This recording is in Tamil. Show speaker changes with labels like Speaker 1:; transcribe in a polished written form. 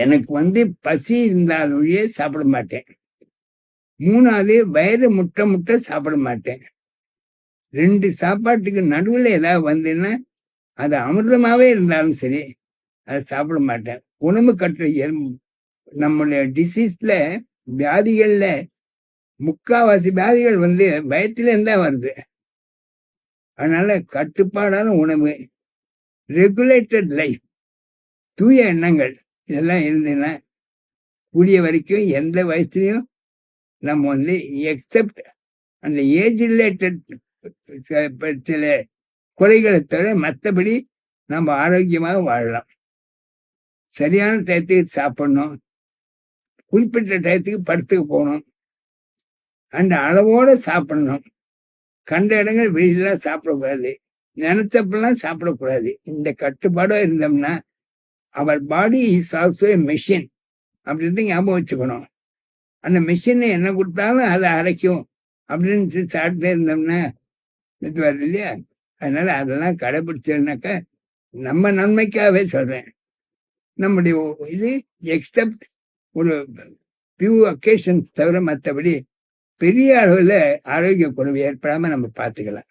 Speaker 1: எனக்கு பசி இருந்தாலே சாப்பிட மாட்டேன். 3வது வயிறு முட்டை முட்டை சாப்பிட மாட்டேன். 2 சாப்பாட்டுக்கு நடுவுல ஏதாவது வந்துன்னா அது அமிர்தமாவே இருந்தாலும் சரி அதை சாப்பிட மாட்டேன். உணவு கட்டு நம்மளுடைய டிசீஸ்ல வியாதிகள்ல முக்காவாசி வியாதிகள் வயத்துல இருந்தா வருது. அதனால கட்டுப்பாடான உணவு, ரெகுலேட்டட் லைஃப், தூய எண்ணங்கள் இதெல்லாம் இருந்ததுன்னா கூடிய வரைக்கும் எந்த வயசுலயும் நம்ம எக்ஸப்ட் அந்த ஏஜ் ரிலேட்டட் சில குறைகளை தவிர மற்றபடி நம்ம ஆரோக்கியமாக வாழலாம். சரியான டயத்துக்கு சாப்பிடணும், குறிப்பிட்ட டயத்துக்கு படுத்துக்கு போகணும், அந்த அளவோட சாப்பிடணும். கண்ட இடங்கள் வெளியிலாம் சாப்பிடக்கூடாது, நினைச்சப்பெல்லாம் சாப்பிடக்கூடாது. இந்த கட்டுப்பாடோ இருந்தோம்னா அவர் body is also a machine அப்படின்னு ஞாபகம் வச்சுக்கணும். அந்த மெஷினை என்ன கொடுத்தாலும் அதை அரைக்கும் அப்படின்னு சாப்பிட்டே இருந்தோம்னா இது வருது இல்லையா? அதனால அதெல்லாம் கடைபிடிச்சதுனாக்கா நம்ம நன்மைக்காகவே சொல்றேன். நம்முடைய இது எக்ஸப்ட் ஒரு ஃபியூ அக்கேஷன்ஸ் தவிர மற்றபடி பெரிய அளவில் ஆரோக்கிய குறைவு ஏற்படாம நம்ம பார்த்துக்கலாம்.